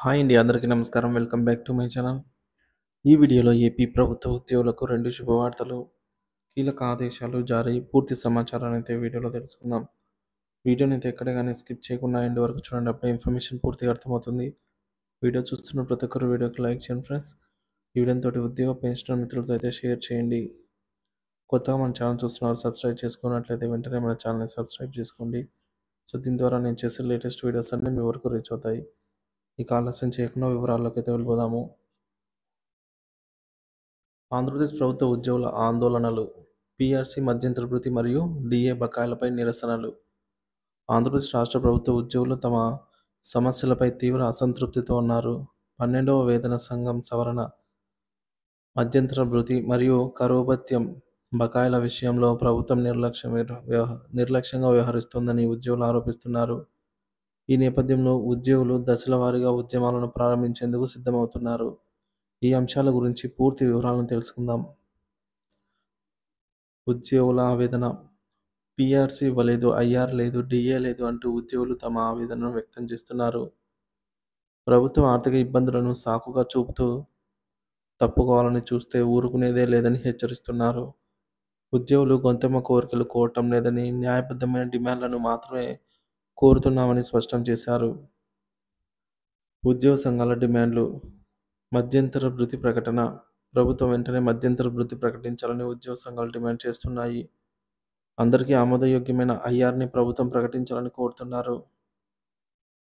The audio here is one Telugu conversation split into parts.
హాయ్ అండి, అందరికీ నమస్కారం. Welcome back to my channel. ఈ వీడియోలో ఏపీ ప్రభుత్వ ఉద్యోగులకు 2 శుభవార్తలు, కీలక ఆదేశాలు జారీ, పూర్తి సమాచారాన్ని అయితే వీడియోలో తెలుసుకుందాం. వీడియోని అయితే ఎక్కడ కానీ స్కిప్ చేయకుండా ఎండ్ వరకు చూడండి. అప్పుడే ఇన్ఫర్మేషన్ పూర్తిగా అర్థమవుతుంది. వీడియో చూస్తున్న ప్రతి ఒక్కరు వీడియోకి లైక్ చేయండి ఫ్రెండ్స్. ఈ వీడియోతో ఉద్యోగ పెన్షనర్ మిత్రులతో అయితే షేర్ చేయండి. కొత్తగా మన ఛానల్ చూస్తున్నారు, సబ్స్క్రైబ్ చేసుకున్నట్లయితే వెంటనే మన ఛానల్ని సబ్స్క్రైబ్ చేసుకోండి. సో దీని ద్వారా నేను చేసే లేటెస్ట్ వీడియోస్ అన్నీ మీ వరకు రీచ్ అవుతాయి. ఇక ఆలస్యం చేయకుండా వివరాల్లోకి అయితే వెళ్ళిపోదాము. ఆంధ్రప్రదేశ్ ప్రభుత్వ ఉద్యోగుల ఆందోళనలు, పీఆర్సీ మధ్యంతర భృతి మరియు డిఏ బకాయిలపై నిరసనలు. ఆంధ్రప్రదేశ్ రాష్ట్ర ప్రభుత్వ ఉద్యోగులు తమ సమస్యలపై తీవ్ర అసంతృప్తితో ఉన్నారు. 12వ వేతన సంఘం సవరణ, మధ్యంతర భృతి మరియు కరువు భత్యం బకాయిల విషయంలో ప్రభుత్వం నిర్లక్ష్యంగా వ్యవహరిస్తోందని ఉద్యోగులు ఆరోపిస్తున్నారు. ఈ నేపథ్యంలో ఉద్యోగులు దశల వారీగా ఉద్యమాలను ప్రారంభించేందుకు సిద్ధమవుతున్నారు. ఈ అంశాల గురించి పూర్తి వివరాలను తెలుసుకుందాం. ఉద్యోగుల ఆవేదన. పీఆర్సీ ఇవ్వలేదు, ఐఆర్ లేదు, డిఏ లేదు అంటూ ఉద్యోగులు తమ ఆవేదనను వ్యక్తం చేస్తున్నారు. ప్రభుత్వం ఆర్థిక ఇబ్బందులను సాకుగా చూపుతూ తప్పుకోవాలని చూస్తే ఊరుకునేదే లేదని హెచ్చరిస్తున్నారు. ఉద్యోగులు గొంతెమ్మ కోరికలు కోరటం లేదని, న్యాయబద్ధమైన డిమాండ్లను మాత్రమే కోరుతున్నామని స్పష్టం చేశారు. ఉద్యోగ సంఘాల డిమాండ్లు. మధ్యంతర భృతి ప్రకటన. ప్రభుత్వం వెంటనే మధ్యంతర భృతి ప్రకటించాలని ఉద్యోగ సంఘాలు డిమాండ్ చేస్తున్నాయి. అందరికీ ఆమోదయోగ్యమైన ఐఆర్ని ప్రభుత్వం ప్రకటించాలని కోరుతున్నారు.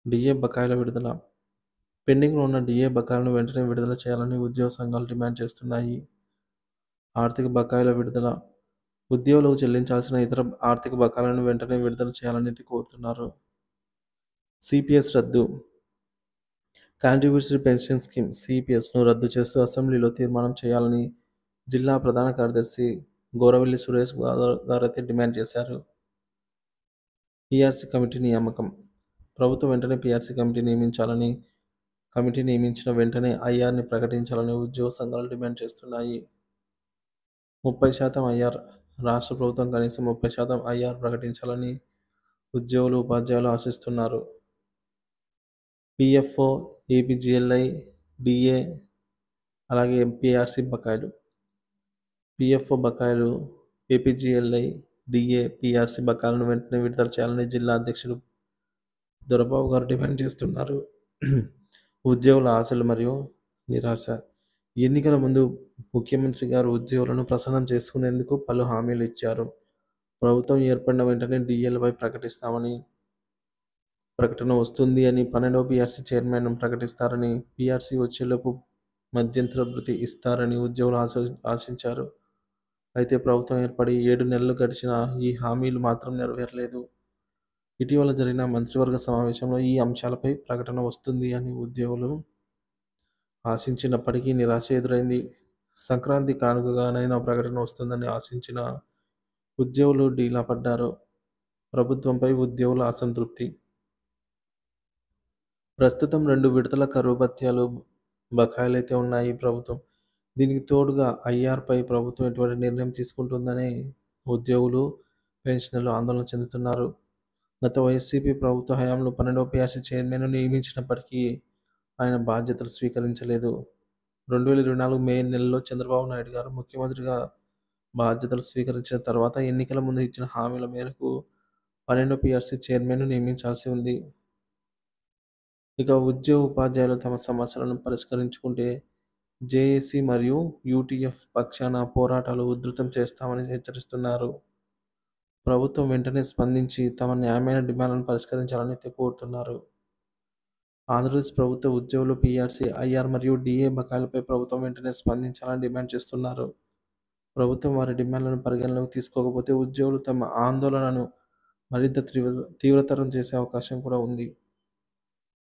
డిఏ బకాయిల విడుదల. పెండింగ్లో ఉన్న డిఏ బకాయిలను వెంటనే విడుదల చేయాలని ఉద్యోగ సంఘాలు డిమాండ్ చేస్తున్నాయి. ఆర్థిక బకాయిల విడుదల. ఉద్యోగులకు చెల్లించాల్సిన ఇతర ఆర్థిక బకాయిలను వెంటనే విడుదల చేయాలని కోరుతున్నారు. సిపిఎస్ రద్దు. కాంట్రిబ్యూటరీ పెన్షన్ స్కీమ్ సిపిఎస్ను రద్దు చేస్తూ అసెంబ్లీలో తీర్మానం చేయాలని జిల్లా ప్రధాన కార్యదర్శి గోరవెల్లి సురేష్ గారైతే డిమాండ్ చేశారు. పీఆర్సీ కమిటీ నియామకం. ప్రభుత్వం వెంటనే పీఆర్సీ కమిటీ నియమించిన వెంటనే ఐఆర్ని ప్రకటించాలని ఉద్యోగ సంఘాలు డిమాండ్ చేస్తున్నాయి. 30% ఐఆర్. రాష్ట్ర ప్రభుత్వం కనీసం 30% ఐఆర్ ప్రకటించాలని ఉద్యోగులు, ఉపాధ్యాయులు ఆశిస్తున్నారు. పిఎఫ్ఓ, ఏపీజీఎల్ఐ, డిఏ అలాగే పీఆర్సీ బకాయిలు. పిఎఫ్ఓ బకాయిలు, ఏపీజీఎల్ఐ, డిఏ, పీఆర్సీ బకాయిలను వెంటనే విడుదల చేయాలని జిల్లా అధ్యక్షుడు దొరబాబు గారు డిమాండ్ చేస్తున్నారు. ఉద్యోగుల ఆశలు మరియు నిరాశ. ఎన్నికల ముందు ముఖ్యమంత్రి గారు ఉద్యోగులను ప్రసన్నం చేసుకునేందుకు పలు హామీలు ఇచ్చారు. ప్రభుత్వం ఏర్పడిన వెంటనే డిఏలపై ప్రకటన వస్తుంది అని, 12వ పీఆర్సీ చైర్మన్ ప్రకటిస్తారని, పీఆర్సీ వచ్చేలోపు మధ్యంతర భృతి ఇస్తారని ఉద్యోగులు ఆశించారు. అయితే ప్రభుత్వం ఏర్పడి 7 నెలలు గడిచినా ఈ హామీలు మాత్రం నెరవేరలేదు. ఇటీవల జరిగిన మంత్రివర్గ సమావేశంలో ఈ అంశాలపై ప్రకటన వస్తుంది అని ఉద్యోగులు ఆశించినప్పటికీ నిరాశ ఎదురైంది. సంక్రాంతి కానుకగానైనా ప్రకటన వస్తుందని ఆశించిన ఉద్యోగులు డీలా పడ్డారు. ప్రభుత్వంపై ఉద్యోగుల అసంతృప్తి. ప్రస్తుతం 2 విడతల కరువు భత్యాలు బకాయిలైతే ఉన్నాయి ప్రభుత్వం. దీనికి తోడుగా ఐఆర్పై ప్రభుత్వం ఎటువంటి నిర్ణయం తీసుకుంటుందని ఉద్యోగులు, పెన్షనర్లు ఆందోళన చెందుతున్నారు. గత వైసీపీ ప్రభుత్వ హయాంలో 12వ పీఆర్సీ చైర్మన్ను నియమించినప్పటికీ ఆయన బాధ్యతలు స్వీకరించలేదు. 2024 మే నెలలో చంద్రబాబు నాయుడు గారు ముఖ్యమంత్రిగా బాధ్యతలు స్వీకరించిన తర్వాత ఎన్నికల ముందు ఇచ్చిన హామీల మేరకు 12వ పీఆర్సీ చైర్మన్ను నియమించాల్సి ఉంది. ఇక ఉద్యోగ ఉపాధ్యాయులు తమ సమస్యలను పరిష్కరించుకుంటే జేఏసీ మరియు యూటీఎఫ్ పక్షాన పోరాటాలు ఉధృతం చేస్తామని హెచ్చరిస్తున్నారు. ప్రభుత్వం వెంటనే స్పందించి తమ న్యాయమైన డిమాండ్లను పరిష్కరించాలని కోరుతున్నారు. ఆంధ్రప్రదేశ్ ప్రభుత్వ ఉద్యోగులు పీఆర్సీ, ఐఆర్ మరియు డిఏ బకాయిలపై ప్రభుత్వం వెంటనే స్పందించాలని డిమాండ్ చేస్తున్నారు. ప్రభుత్వం వారి డిమాండ్లను పరిగణలోకి తీసుకోకపోతే ఉద్యోగులు తమ ఆందోళనను మరింత తీవ్రతరం చేసే అవకాశం కూడా ఉంది.